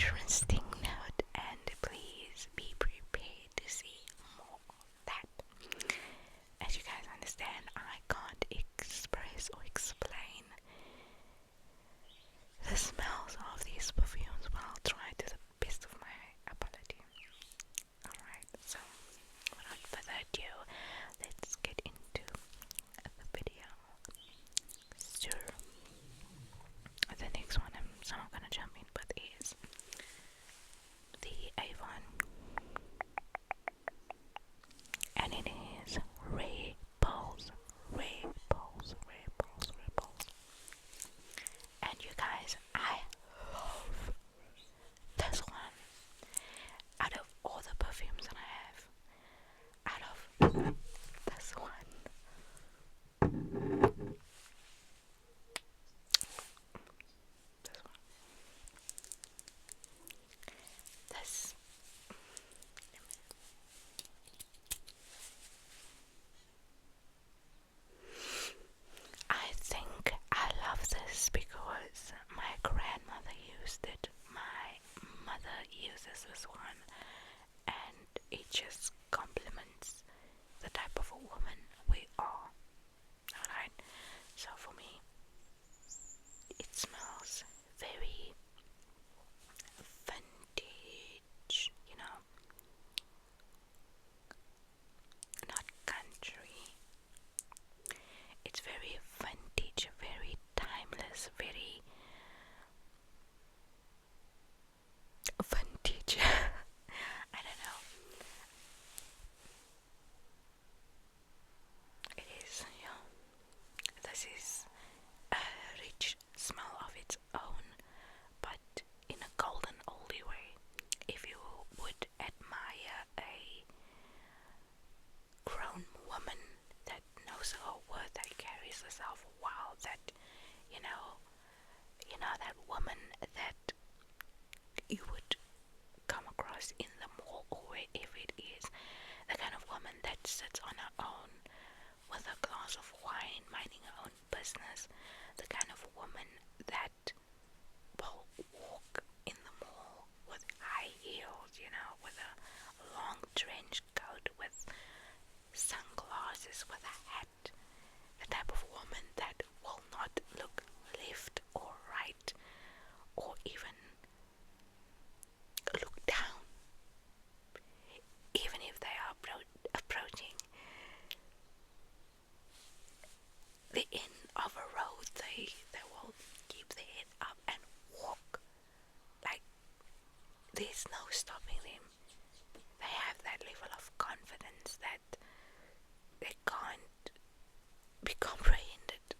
interesting note, and please be prepared to see more of that. As you guys understand, I can't express or explain the smells of these perfumes, but I'll try to the best of my ability. Alright, so without further ado, let's get into the video. So, the next one I'm not gonna jump in, but is the Avon, and it is Rambles. And you guys, I love this one. Out of all the perfumes that I have, out of this one, this I think I love this because my grandmother used it, my mother uses this one, and it just complements the type of a woman we are. Alright, so for me, it smells very vintage, not country. It's very vintage, very timeless, very vintage. I don't know. It is, this is a rich smell of its own, but in a golden oldie way. If you would admire a grown woman that knows her worth, that carries herself well, that you know that woman that you would come across in the mall or wherever it is, the kind of woman that sits on her own with a glass of wine, minding her own business, the kind of woman that will walk in the mall with high heels, with a long trench coat, with sunglasses, with a hat, the type of woman that will not look left or right or even look down, even if they are approaching the end of a road. They will keep their head up and walk like there's no stopping them. They have that level of confidence that they can't be comprehended.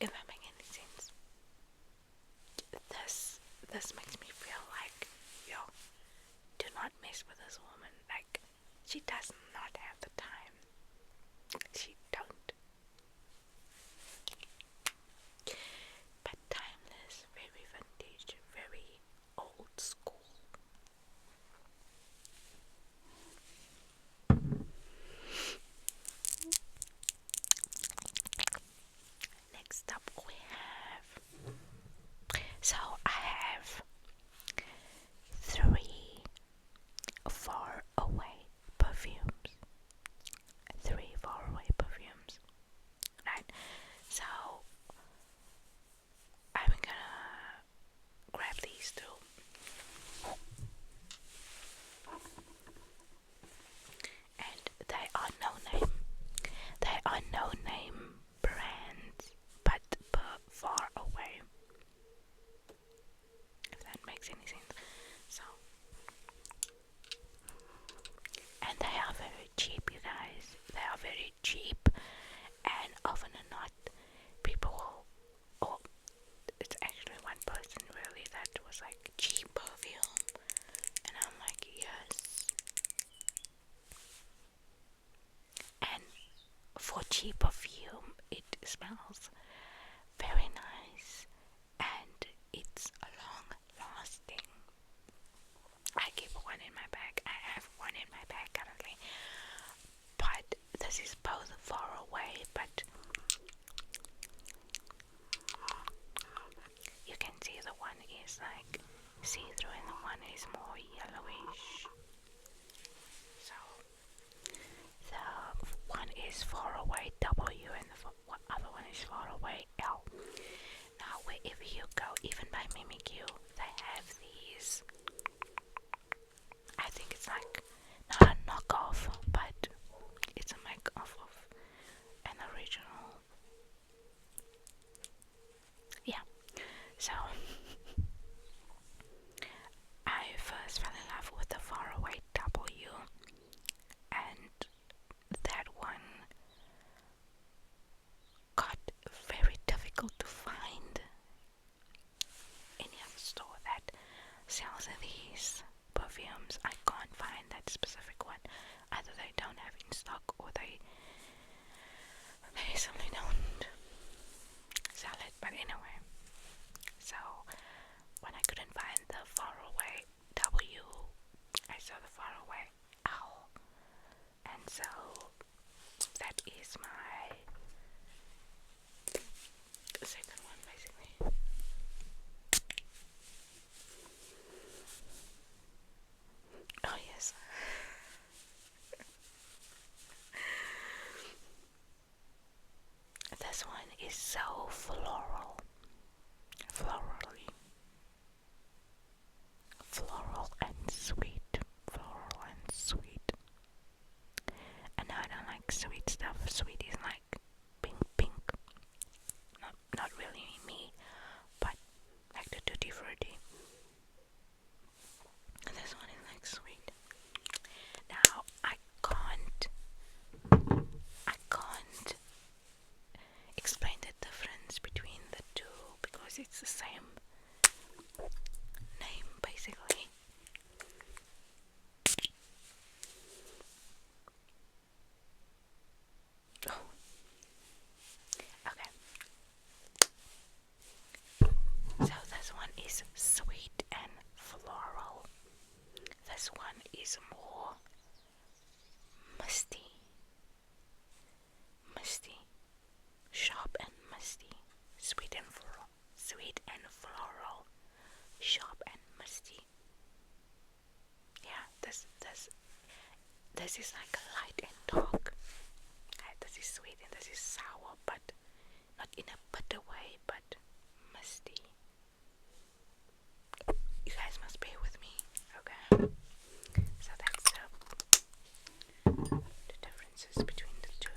If that makes any sense. This makes me feel like, do not mess with this woman. Like, she does not have the time. She don't. But timeless, very vintage, very old school. Next up we have, so I have 3 far away perfumes. 3 far away perfumes. see-through and the one is more yellowish. So the one is far away W and the other one is far away L. Now wherever you go, even by Mimikyu, they have these. I think it's like not a knockoff, but it's a make-off of an original. Yeah. So I first fell in love with the faraway W, and that one got very difficult to find any other store that sells these perfumes. I can't find that specific one. Either they don't have in stock or they simply don't sell it. But anyway, so when I couldn't find the faraway W, I saw the faraway L, and so that is my second one basically. Oh yes. This one is so floral. Florally. Floral and sweet. Floral and sweet. And I don't like sweet stuff. Sweet is like pink pink. Not really me, but like the tutti frutti. And this one is like sweet. Now I can't explain the difference between the two because it's the same name basically. Oh. Okay. So this one is sweet and floral. This one is more musty. Musty. Sharp and musty. Sweet and floral. Sweet and floral. Sharp and musty. Yeah, this is like light and dark. This is sweet and this is sour, but not in a bitter way, but musty. You guys must bear with me, okay? So that's the differences between the two.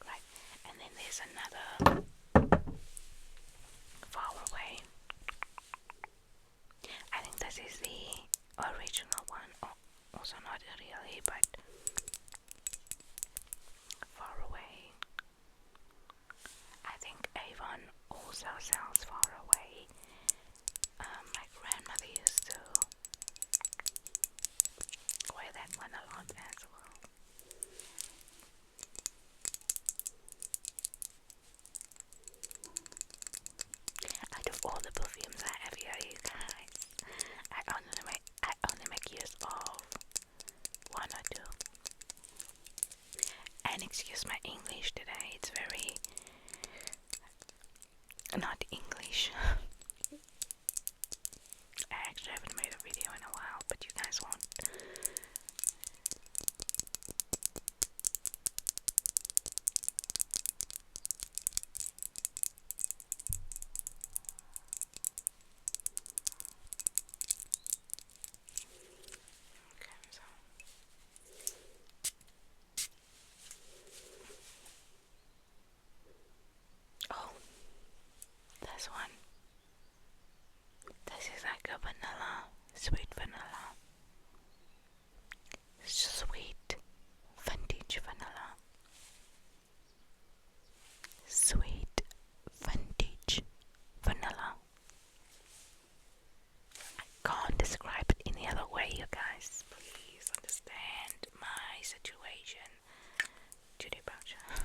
Right, and then there's another far away. I think this is the original one, also not really, but far away. I think Avon also sells far away. My grandmother used to wear that one a lot as well. Out of all the perfumes I have here, you guys, I only make use of one or two. And excuse my English today, it's very not English. I actually haven't made a video in a while, but you guys won't. Okay, so oh, this one. This is like a vanilla, sweet vanilla. Sweet vintage vanilla. Sweet vintage vanilla. I can't describe it any other way, you guys. Please understand my situation. Judy Boucher.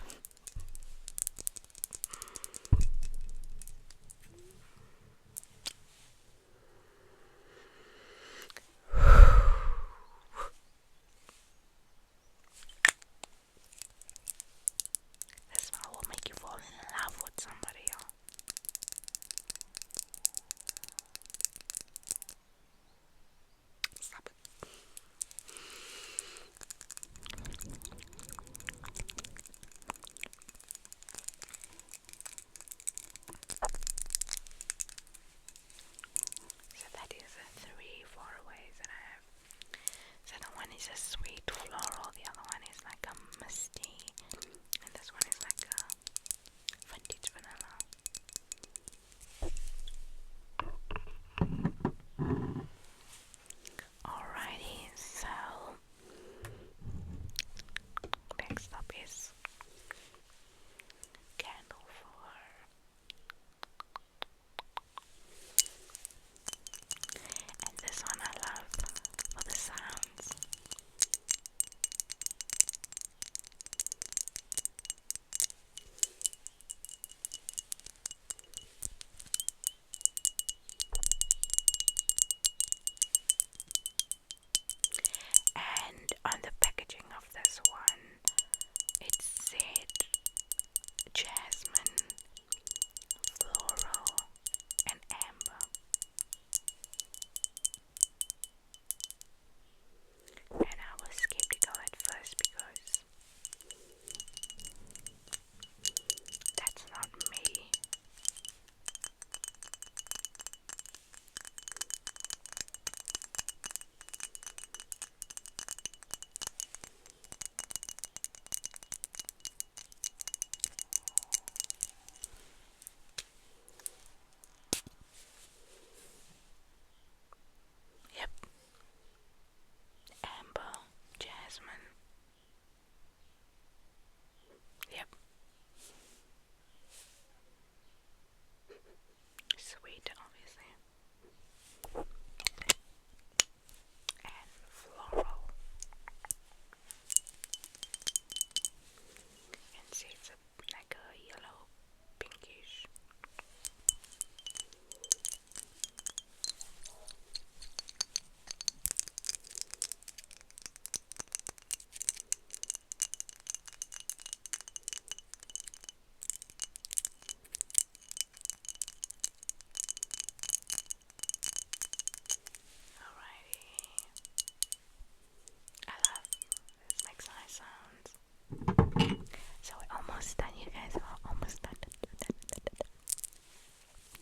So we're almost done, you guys. We're almost done.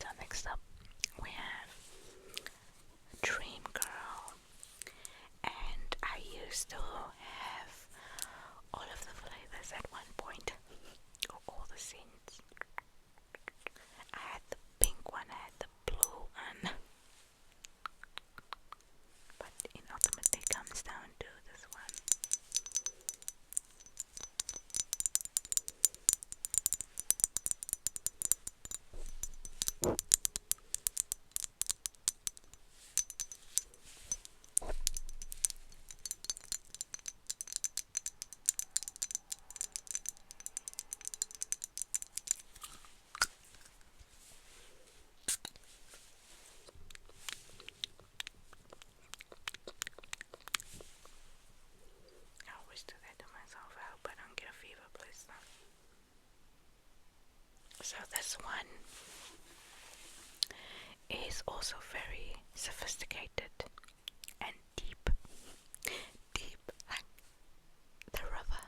So next up, we have Dream Girl, and I used to have all of the flavors at one point, or all the scents. I had the pink one, I had the blue one, but it ultimately comes down to this one. I always do that to myself. I hope I don't get a fever, please don't. So this one is also very sophisticated and deep. Deep like the river.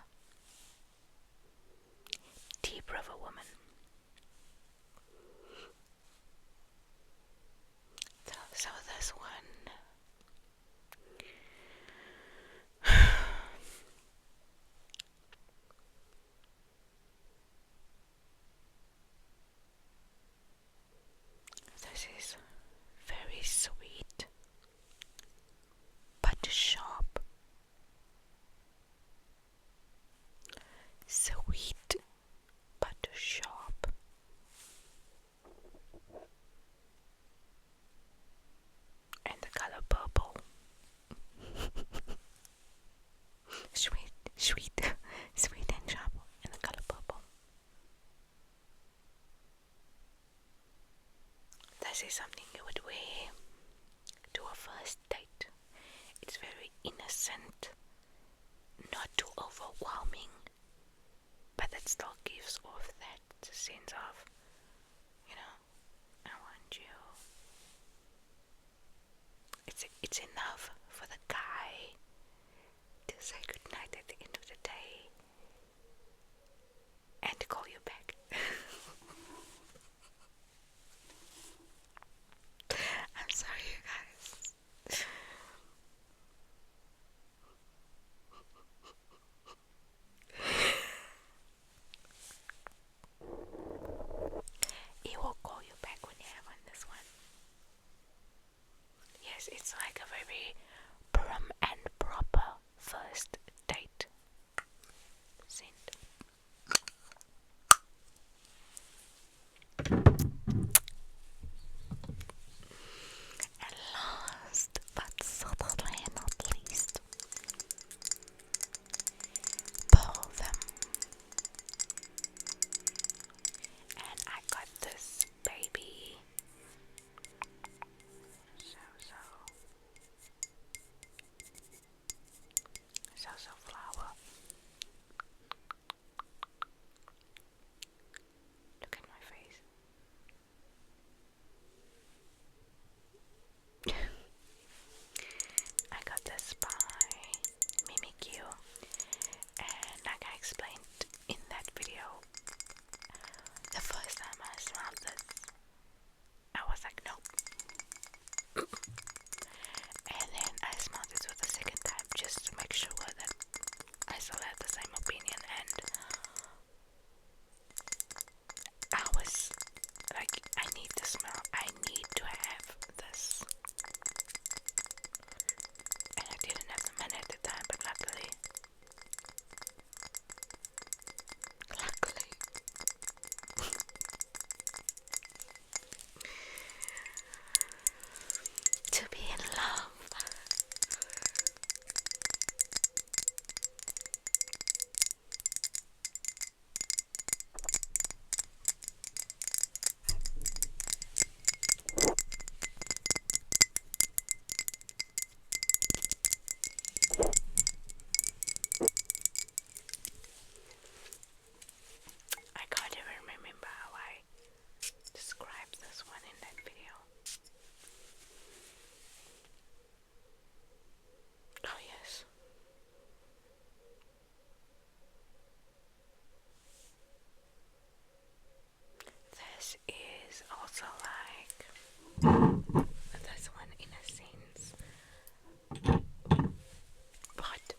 Deep river woman. So this one this is very sweet but sharp. Sweet but sharp. And the color purple. Sweet, sweet, sweet and sharp in the color purple. This is something you would wear to a first date. It's very innocent, not too overwhelming, but it still gives off that sense of, I want you. It's enough for the guy to say goodnight at the end of the day and to call you back. I'm sorry, you guys. He will call you back when you have on this one. Yes, it's like a very prim and proper first date scent. And last but certainly not least, Perfume. And I got this baby so also like this one in a sense. But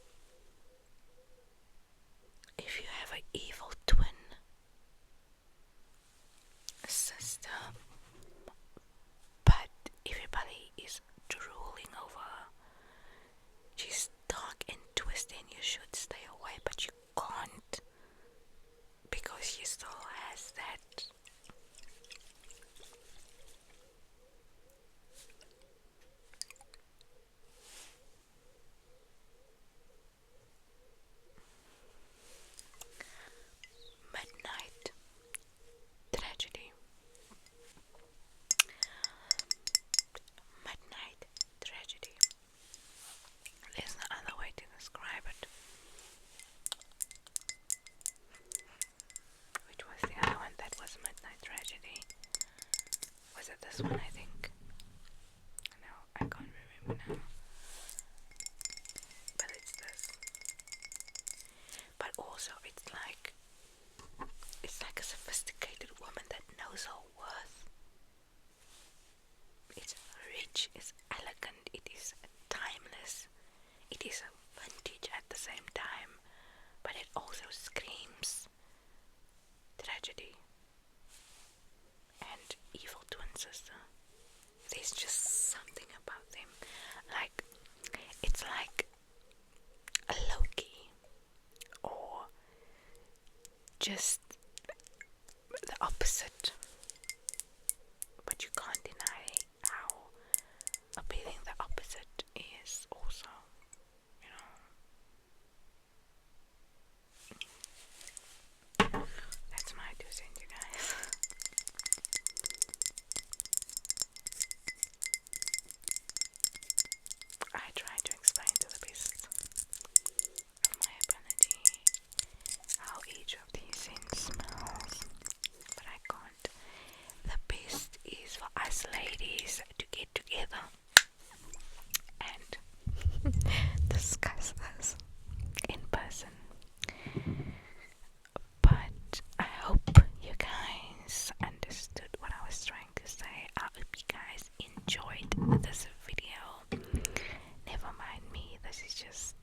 if you have an evil twin sister, but everybody is drooling over her, she's dark and twisted, and you should stay away, but you can't because she still has that. Midnight tragedy. Midnight tragedy. There's no other way to describe it. Which was the other one that was midnight tragedy? Was it this one, I think? No, I can't remember now. But it's this. But also it's like a sophisticated woman that knows her worth. It's rich, it's elegant, it is timeless, it is vintage at the same time, but it also screams tragedy and evil twin sister. There's just something about them. Like, it's like a Loki, or just the opposite. But you can't deny how appealing the opposite is also, you know. That's my 2 cents, you guys. I try to explain to the best of my ability how each of these scents smells, but I can't. The best is for us ladies to get together and discuss this in person. But I hope you guys understood what I was trying to say. I hope you guys enjoyed this video. Never mind me, this is just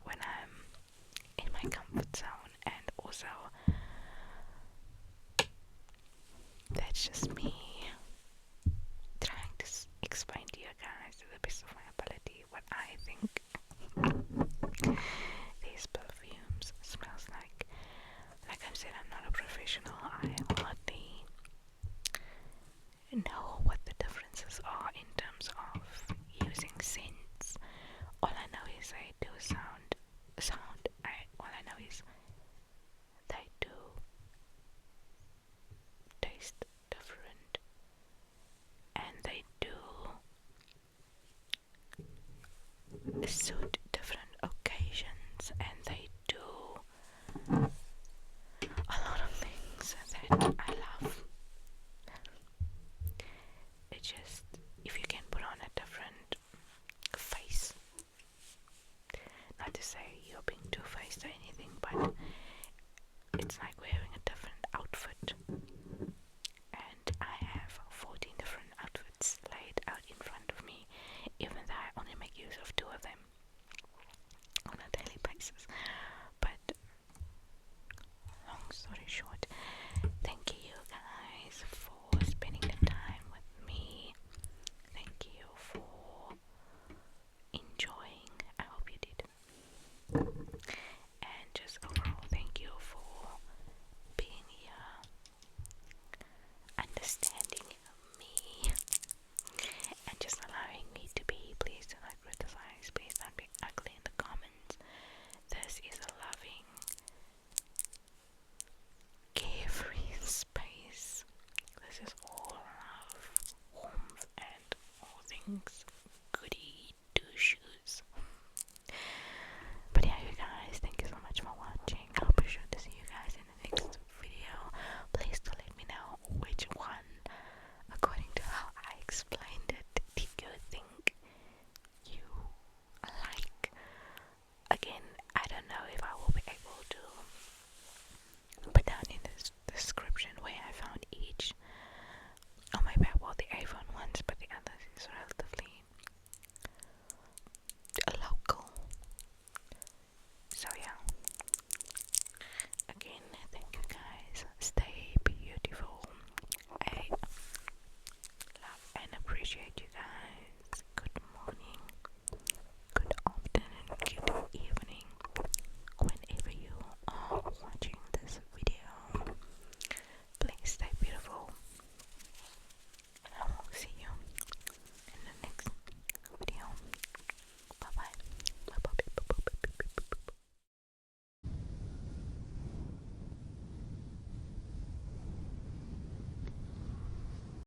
when I'm in my comfort zone, and also that's just me trying to explain to you guys to the best of my ability what I think these perfumes smells like. Like I said, I'm not a professional. I hardly know what the differences are in terms of using scents. All I know is they do all I know is they do taste different, and they do suit different occasions, and they do a lot of things that I love. It just, if you can put on a different face, not to say you're being two-faced or anything, but it's like wearing